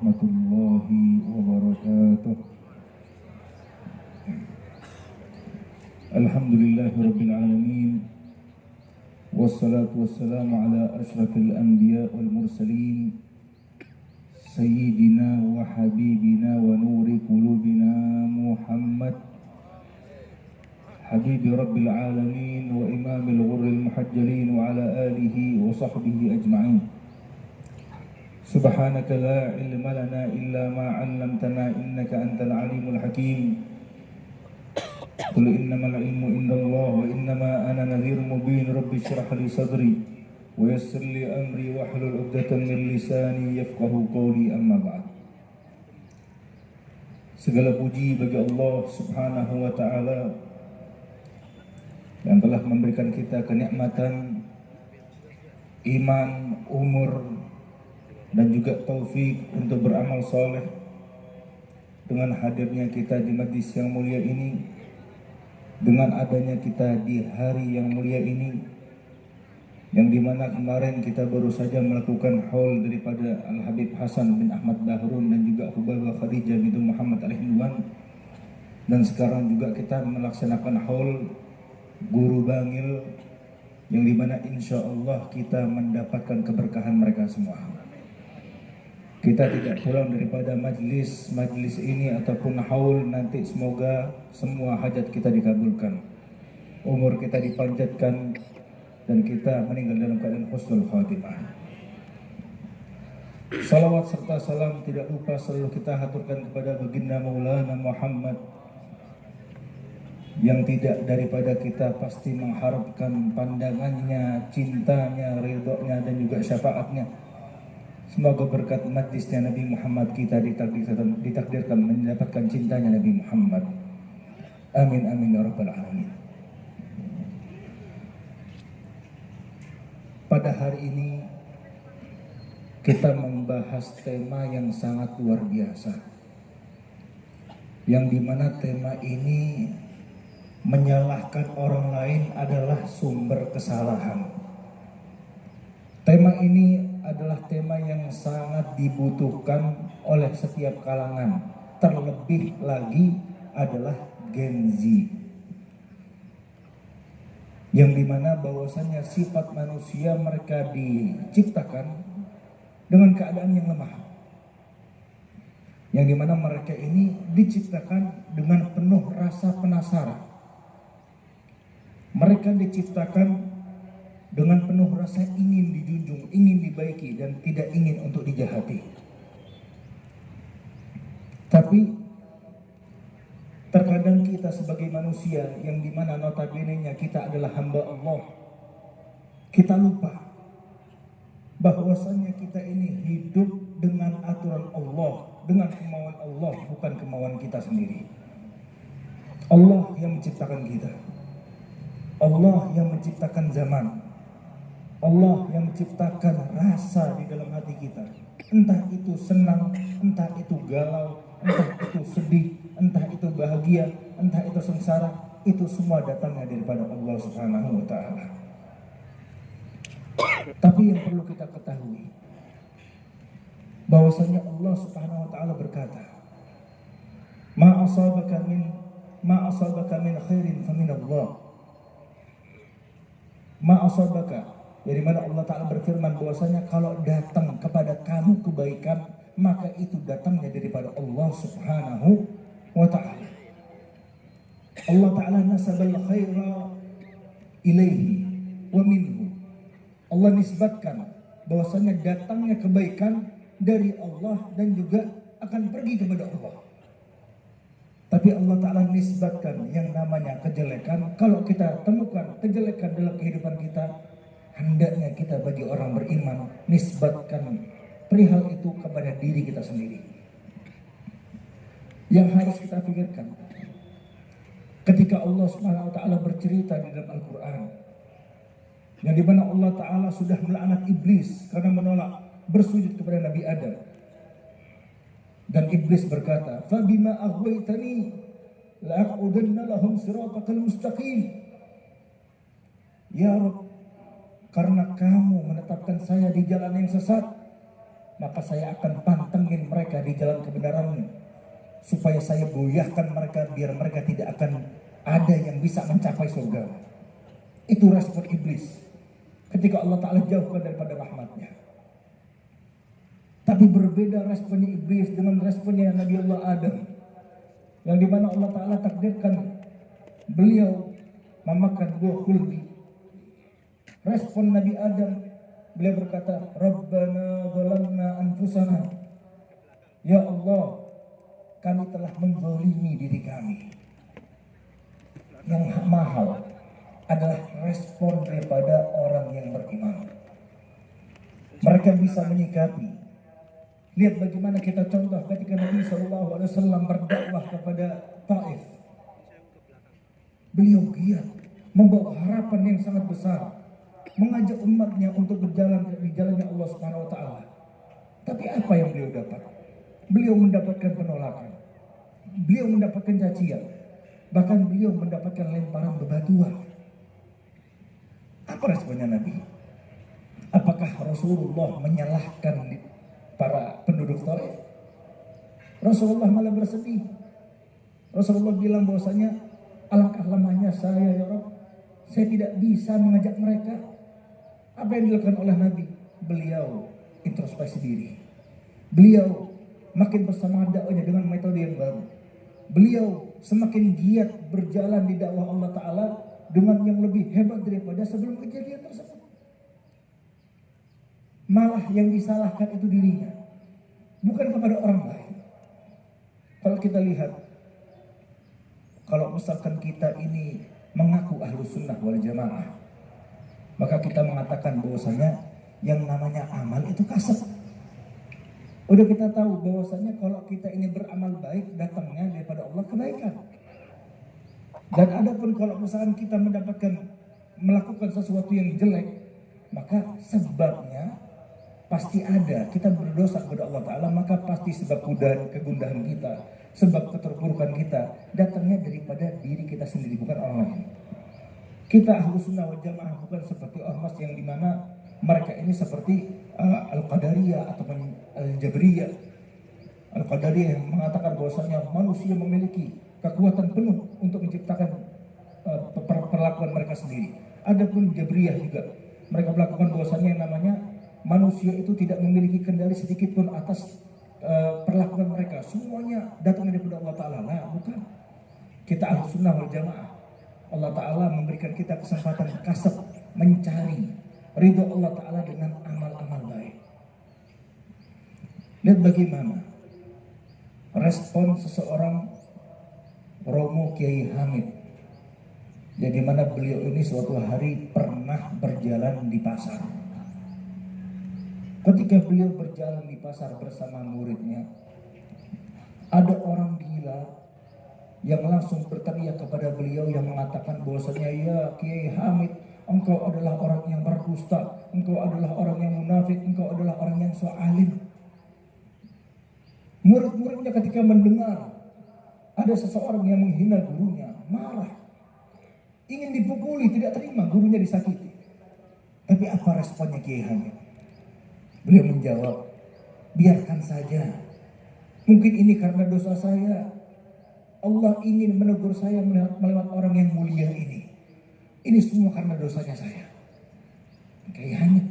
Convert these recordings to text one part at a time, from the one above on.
warahmatullahi wabarakatuh. Alhamdulillahirabbil alamin. Wassalatu wassalamu ala asyrafil anbiya wal mursalin sayyidina wa habibina wa nuri qulubina Muhammad habibi rabbil alamin wa imamil ghurril muhajjalin wa ala alihi wa sahbihi ajma'in. Subhanaka la ilma lana illa ma 'allamtana innaka antal alimul hakim. Qul innamal ilmu indallah wa innama ana nadhirun mubin. Rabbi shrah li sadri wa yassir li amri wahlul 'uqdatam min lisani yafqahu qawli, amma ba'd. Segala puji bagi Allah Subhanahu wa taala yang telah memberikan kita kenikmatan iman, umur, dan juga taufik untuk beramal soleh. Dengan hadirnya kita di majlis yang mulia ini, dengan adanya kita di hari yang mulia ini, yang dimana kemarin kita baru saja melakukan haul daripada Al-Habib Hasan bin Ahmad Bahrun dan juga Hubabah Khadijah bintu Muhammad Al-Hindwan, dan sekarang juga kita melaksanakan haul Guru Bangil, yang dimana insya Allah kita mendapatkan keberkahan mereka semua. Kita tidak pulang daripada majlis ini ataupun haul nanti, semoga semua hajat kita dikabulkan, umur kita dipanjatkan, dan kita meninggal dalam keadaan husnul khatimah. Salawat serta salam tidak lupa selalu kita haturkan kepada baginda Maulana Muhammad, yang tidak daripada kita pasti mengharapkan pandangannya, cintanya, ridhonya, dan juga syafaatnya. Semoga berkat majlisnya Nabi Muhammad kita ditakdirkan mendapatkan cintanya Nabi Muhammad. Amin amin ya rabbal alamin. Pada hari ini kita membahas tema yang sangat luar biasa, yang dimana tema ini menyalahkan orang lain adalah sumber kesalahan. Tema ini adalah tema yang sangat dibutuhkan oleh setiap kalangan, terlebih lagi adalah Gen Z, yang dimana bahwasannya sifat manusia mereka diciptakan dengan keadaan yang lemah, yang dimana mereka ini diciptakan dengan penuh rasa penasaran. Mereka diciptakan dengan penuh rasa ingin dijunjung, ingin dibaiki, dan tidak ingin untuk dijahati. Tapi terkadang kita sebagai manusia, yang dimana notabene-nya kita adalah hamba Allah, kita lupa bahwasannya kita ini hidup dengan aturan Allah, dengan kemauan Allah, bukan kemauan kita sendiri. Allah yang menciptakan kita, Allah yang menciptakan zaman, Allah yang menciptakan rasa di dalam hati kita. Entah itu senang, entah itu galau, entah itu sedih, entah itu bahagia, entah itu sengsara, itu semua datangnya daripada Allah Subhanahu wa taala. Tapi yang perlu kita ketahui bahwasanya Allah Subhanahu wa taala berkata, Ma asabaka min khairin famin Allah. Ma asabaka, dari mana Allah Ta'ala berfirman bahwasanya kalau datang kepada kamu kebaikan, maka itu datangnya daripada Allah Subhanahu wa Ta'ala. Allah Ta'ala nasabal khaira ilaihi wa minhu. Allah nisbatkan bahwasanya datangnya kebaikan dari Allah dan juga akan pergi kepada Allah. Tapi Allah Ta'ala nisbatkan yang namanya kejelekan. Kalau kita temukan kejelekan dalam kehidupan kita, hendaknya kita bagi orang beriman nisbatkan perihal itu kepada diri kita sendiri. Yang harus kita pikirkan ketika Allah Subhanahu wa taala bercerita di dalam Al-Qur'an, yang dimana Allah Ta'ala sudah melaknat iblis karena menolak bersujud kepada Nabi Adam. Dan iblis berkata, "Fabima aghwaytani la'aqudanna lahum siratakal mustaqim." Ya Rabb, karena kamu menetapkan saya di jalan yang sesat, maka saya akan pantengin mereka di jalan kebenaran, supaya saya goyahkan mereka biar mereka tidak akan ada yang bisa mencapai surga. Itu respon iblis ketika Allah Ta'ala jauhkan daripada rahmatnya. Tapi berbeda responnya iblis dengan responnya Nabi Allah Adam, yang dimana Allah Ta'ala takdirkan beliau memakan buah khuldi. Respon Nabi Adam, beliau berkata, Rabbana zalamna anfusana, ya Allah, kami telah menzalimi diri kami. Yang mahal adalah respon daripada orang yang beriman. Mereka bisa menyikapi. Lihat bagaimana kita contoh ketika Nabi SAW berdakwah kepada Taif. Beliau giat, membawa harapan yang sangat besar, mengajak umatnya untuk berjalan di jalannya Allah Subhanahu wa Ta'ala. Tapi apa yang beliau dapat? Beliau mendapatkan penolakan, beliau mendapatkan cacian, bahkan beliau mendapatkan lemparan bebatuan. Apa responnya Nabi? Apakah Rasulullah menyalahkan para penduduk Taif? Rasulullah malah bersedih. Rasulullah bilang bahwasanya, alangkah lemahnya saya ya Rabb, saya tidak bisa mengajak mereka. Apa yang dilakukan oleh Nabi? Beliau introspeksi diri. Beliau makin bersemangat dakwahnya dengan metode yang baru. Beliau semakin giat berjalan di dakwah Allah Ta'ala dengan yang lebih hebat daripada sebelum kejadian tersebut. Malah yang disalahkan itu dirinya, bukan kepada orang lain. Kalau kita lihat, kalau misalkan kita ini mengaku ahlu sunnah wal jamaah, maka kita mengatakan bahwasanya yang namanya amal itu kasab. Udah kita tahu bahwasanya kalau kita ini beramal baik, datangnya daripada Allah kebaikan. Dan adapun kalau misalkan kita melakukan sesuatu yang jelek, maka sebabnya pasti ada. Kita berdosa kepada Allah Ta'ala, maka pasti sebab kegundahan kita, sebab keterpurukan kita datangnya daripada diri kita sendiri, bukan orang lain. Kita ahlu sunnah wal jamaah bukan seperti ormas yang dimana mereka ini seperti Al-Qadariyah atau Al-Jabriyah. Al-Qadariyah yang mengatakan bahwasanya manusia memiliki kekuatan penuh untuk menciptakan perlakuan mereka sendiri. Adapun Jabriyah juga, mereka melakukan bahwasanya yang namanya manusia itu tidak memiliki kendali sedikit pun atas perlakuan mereka. Semuanya datang daripada Allah Ta'ala. Nah, bukan. Kita ahlu sunnah wal jamaah. Allah Ta'ala memberikan kita kesempatan kasab, mencari ridho Allah Ta'ala dengan amal-amal baik. Lihat bagaimana respon seseorang Romo Kiai Hamid, yang dimana beliau ini suatu hari pernah berjalan di pasar. Ketika beliau berjalan di pasar bersama muridnya, ada orang gila yang langsung berteriak kepada beliau yang mengatakan bahwasanya, ya Kiai Hamid, engkau adalah orang yang berdusta, engkau adalah orang yang munafik, engkau adalah orang yang so alim. Murid-muridnya ketika mendengar ada seseorang yang menghina gurunya, marah, ingin dipukuli, tidak terima gurunya disakiti. Tapi apa responnya Kiai Hamid? Beliau menjawab, biarkan saja. Mungkin ini karena dosa saya. Allah ingin menegur saya melewat orang yang mulia ini. Ini semua karena dosanya saya. Kiai Hamid.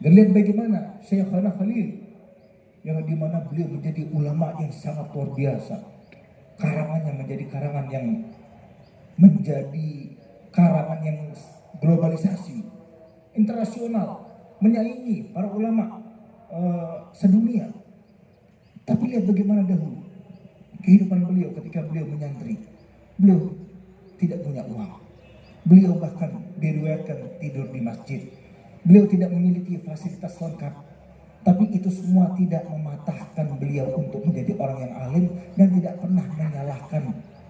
Dan lihat bagaimana Syekhana Khalil, yang dimana beliau menjadi ulama yang sangat luar biasa. Karangannya menjadi karangan yang globalisasi, internasional, menyaingi para ulama sedunia. Tapi lihat bagaimana dahulu kehidupan beliau ketika beliau menyantri. Beliau tidak punya uang. Beliau bahkan diriwayatkan tidur di masjid. Beliau tidak memiliki fasilitas lengkap. Tapi itu semua tidak mematahkan beliau untuk menjadi orang yang alim dan tidak pernah menyalahkan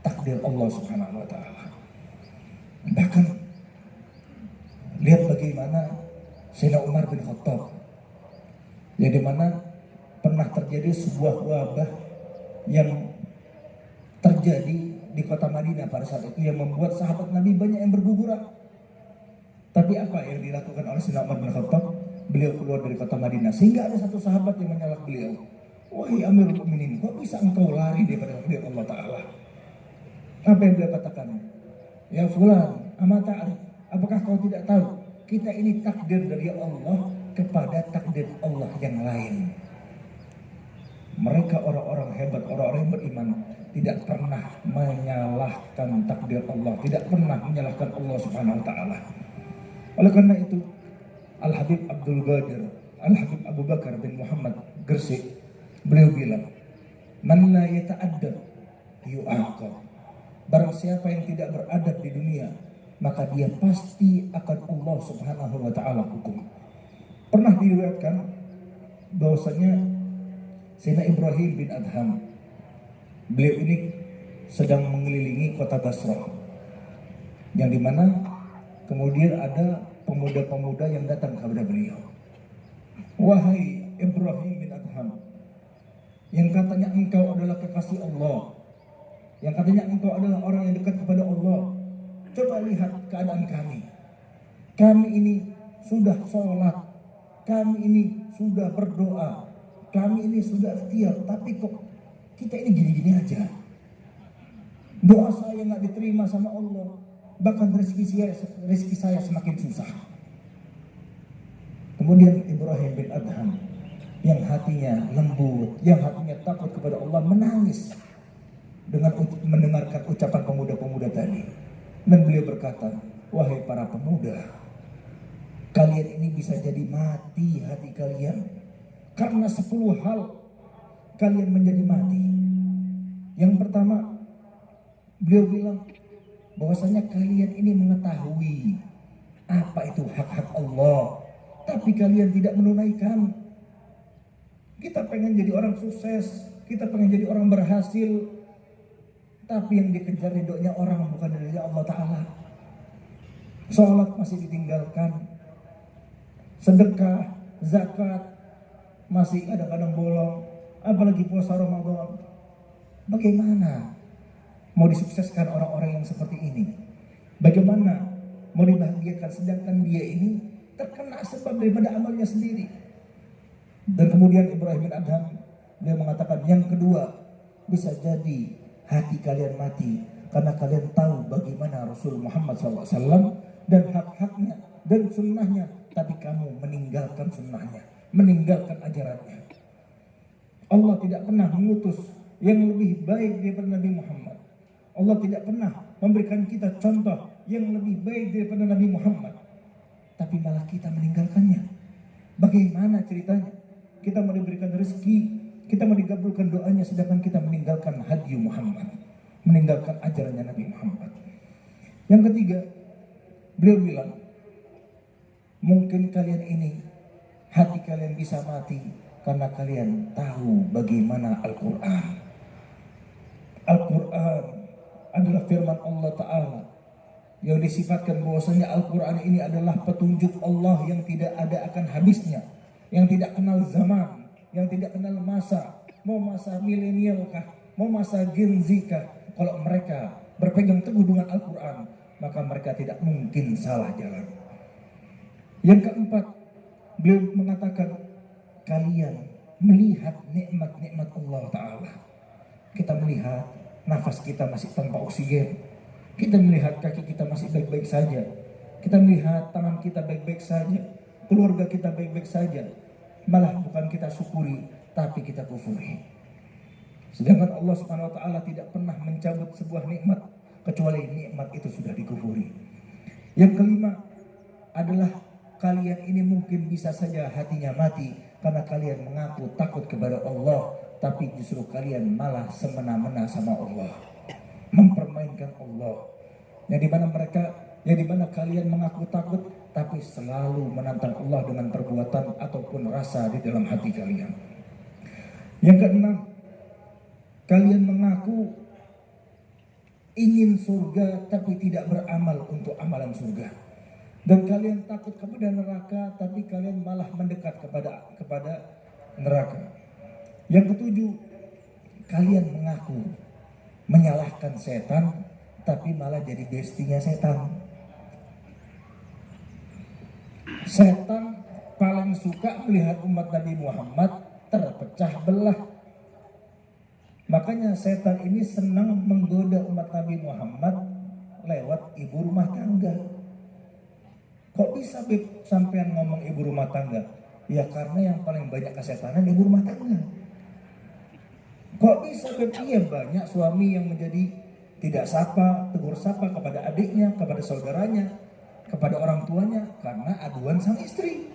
takdir Allah Subhanahu wa Ta'ala. Bahkan lihat bagaimana Sayyidina Umar bin Khattab, yang dimana pernah terjadi sebuah wabah yang terjadi di kota Madinah pada saat itu, yang membuat sahabat Nabi banyak yang berguguran. Tapi apa yang dilakukan oleh Sayyidina Umar bin Khattab? Beliau keluar dari kota Madinah, sehingga ada satu sahabat yang menyalak beliau. Wahai Amirul Mukminin, kok bisa engkau lari daripada takdir Allah Ta'ala? Apa yang beliau katakan? Ya fulan, ama ta'rif, apakah kau tidak tahu? Kita ini takdir dari Allah kepada takdir Allah yang lain. Mereka orang-orang hebat, orang-orang yang beriman, tidak pernah menyalahkan takdir Allah, tidak pernah menyalahkan Allah Subhanahu wa Ta'ala. Oleh karena itu, Al-Habib Abdul Qadir, Al-Habib Abu Bakar bin Muhammad Gresik, beliau bilang, "Man la yata'addab yu'aqab." Barang siapa yang tidak beradab di dunia, maka dia pasti akan Allah Subhanahu wa Ta'ala hukum. Pernah diriwayatkan bahwasanya Sayyidina Ibrahim bin Adham, beliau ini sedang mengelilingi kota Basrah, yang dimana kemudian ada pemuda-pemuda yang datang kepada beliau. Wahai Ibrahim bin Adham, yang katanya engkau adalah kekasih Allah, yang katanya engkau adalah orang yang dekat kepada Allah, coba lihat keadaan kami. Kami ini sudah sholat, kami ini sudah berdoa, kami ini sudah ikhtiar, tapi kok kita ini gini-gini aja. Doa saya nggak diterima sama Allah, bahkan rezeki saya semakin susah. Kemudian Ibrahim bin Adham yang hatinya lembut, yang hatinya takut kepada Allah, menangis dengan mendengarkan ucapan pemuda-pemuda tadi. Dan beliau berkata, wahai para pemuda, kalian ini bisa jadi mati hati kalian karena 10 hal kalian menjadi mati. Yang pertama, beliau bilang bahwasanya kalian ini mengetahui apa itu hak-hak Allah, tapi kalian tidak menunaikan. Kita pengen jadi orang sukses, kita pengen jadi orang berhasil, tapi yang dikejar ridhonya orang, bukan ridhonya Allah Ta'ala. Sholat masih ditinggalkan, sedekah, zakat masih kadang-kadang bolong, apalagi puasa Ramadan. Bagaimana mau disukseskan orang-orang yang seperti ini? Bagaimana mau dibahagiakan sedangkan dia ini terkena sebab daripada amalnya sendiri? Dan kemudian Ibrahim bin Adham, dia mengatakan yang kedua, bisa jadi hati kalian mati karena kalian tahu bagaimana Rasul Muhammad SAW dan hak-haknya dan sunnahnya, tapi kamu meninggalkan sunnahnya, meninggalkan ajarannya. Allah tidak pernah mengutus yang lebih baik daripada Nabi Muhammad. Allah tidak pernah memberikan kita contoh yang lebih baik daripada Nabi Muhammad, tapi malah kita meninggalkannya. Bagaimana ceritanya? Kita mau diberikan rezeki, kita mau digabulkan doanya, sedangkan kita meninggalkan hadyu Muhammad, meninggalkan ajarannya Nabi Muhammad. Yang ketiga, beliau bilang, mungkin kalian ini hati kalian bisa mati karena kalian tahu bagaimana Al-Quran. Al-Quran adalah firman Allah Ta'ala yang disifatkan bahwasanya Al-Quran ini adalah petunjuk Allah yang tidak ada akan habisnya, yang tidak kenal zaman, yang tidak kenal masa, mau masa milenial kah, mau masa Gen Z kah. Kalau mereka berpegang teguh dengan Al-Quran, maka mereka tidak mungkin salah jalan. Yang keempat, beliau mengatakan, kalian melihat nikmat-nikmat Allah Ta'ala. Kita melihat nafas kita masih tanpa oksigen, kita melihat kaki kita masih baik-baik saja, kita melihat tangan kita baik-baik saja, keluarga kita baik-baik saja. Malah bukan kita syukuri, tapi kita kufuri. Sedangkan Allah Subhanahu wa Ta'ala tidak pernah mencabut sebuah nikmat kecuali nikmat itu sudah dikufuri. Yang kelima adalah kalian ini mungkin bisa saja hatinya mati karena kalian mengaku takut kepada Allah, tapi justru kalian malah semena-mena sama Allah, mempermainkan Allah. Yang dimana kalian mengaku takut, tapi selalu menantang Allah dengan perbuatan ataupun rasa di dalam hati kalian. Yang keenam, kalian mengaku ingin surga tapi tidak beramal untuk amalan surga. Dan kalian takut kepada neraka, tapi kalian malah mendekat kepada neraka. Yang ketujuh, kalian mengaku menyalahkan setan, tapi malah jadi bestinya setan. Setan paling suka melihat umat Nabi Muhammad terpecah belah, Makanya setan ini senang menggoda umat Nabi Muhammad lewat ibu rumah tangga. Kok bisa Beb sampean ngomong ibu rumah tangga? Ya karena yang paling banyak kesetanan ibu rumah tangga. Kok bisa Beb? Iya, banyak suami yang menjadi tidak sapa, tegur sapa kepada adiknya, kepada saudaranya, kepada orang tuanya karena aduan sang istri.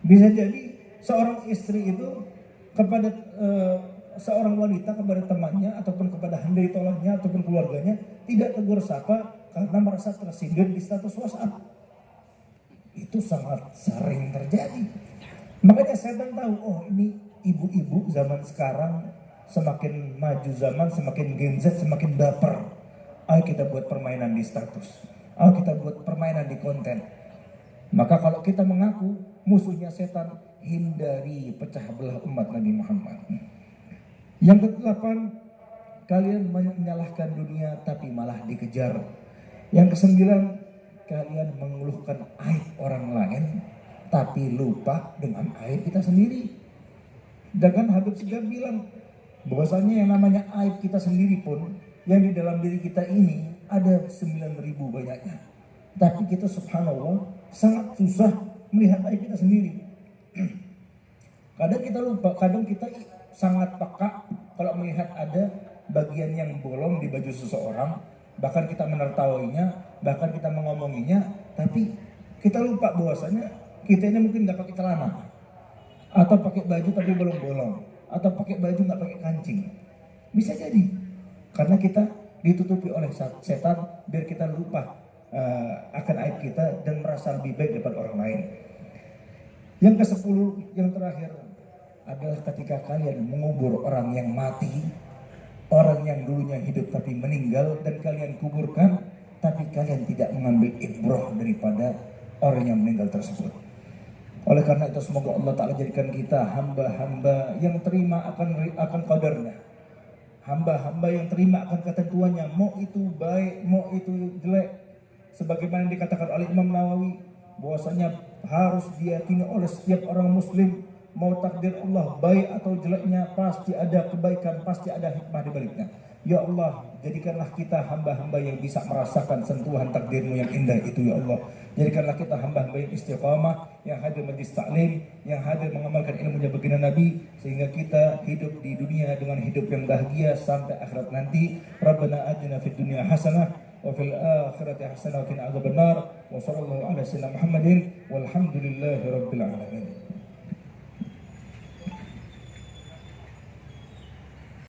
Bisa jadi seorang istri itu kepada seorang wanita, kepada temannya ataupun kepada handai tolongnya ataupun keluarganya tidak tegur sapa karena merasa tersindir di status WhatsApp. Itu sangat sering terjadi. Makanya setan tahu, oh ini ibu-ibu zaman sekarang semakin maju zaman, semakin Gen Z, semakin baper. Ayo kita buat permainan di status. Ayo kita buat permainan di konten. Maka kalau kita mengaku musuhnya setan, hindari pecah belah umat Nabi Muhammad. Yang ke-8, kalian menyalahkan dunia tapi malah dikejar. Yang ke-9, kalian mengeluhkan aib orang lain tapi lupa dengan aib kita sendiri. Dan Habib Segaf bilang bahwasanya yang namanya aib kita sendiri pun yang di dalam diri kita ini ada 9.000 banyaknya. Tapi kita subhanallah sangat susah melihat aib kita sendiri. Kadang kita lupa, kadang kita sangat peka kalau melihat ada bagian yang bolong di baju seseorang, bahkan kita menertawainya, bahkan kita mengomonginya, tapi kita lupa bahwasanya kita ini mungkin nggak pakai celana, atau pakai baju tapi bolong-bolong, atau pakai baju nggak pakai kancing. Bisa jadi karena kita ditutupi oleh setan biar kita lupa akan aib kita dan merasa lebih baik daripada orang lain. Yang ke-10, yang terakhir adalah ketika kalian mengubur orang yang mati, orang yang dulunya hidup tapi meninggal, dan kalian kuburkan, tapi kalian tidak mengambil ibrah daripada orang yang meninggal tersebut. Oleh karena itu semoga Allah Ta'ala jadikan kita hamba-hamba yang terima akan qadarnya, hamba-hamba yang terima akan ketentuannya, mau itu baik, mau itu jelek. Sebagaimana dikatakan oleh Imam Nawawi bahwasanya harus diyakini oleh setiap orang muslim, mau takdir Allah baik atau jeleknya pasti ada kebaikan, pasti ada hikmah di baliknya. Ya Allah, jadikanlah kita hamba-hamba yang bisa merasakan sentuhan takdir-Mu yang indah itu ya Allah. Jadikanlah kita hamba-hamba yang istiqamah, yang hadir majlis ta'lim, yang hadir mengamalkan ilmunya baginda Nabi, sehingga kita hidup di dunia dengan hidup yang bahagia sampai akhirat nanti. Rabbana atina fid dunya hasanah wa fil akhirati hasanah wa qina adzabannar. Wa sallallahu ala sayyidina Muhammadin walhamdulillahi rabbil alamin.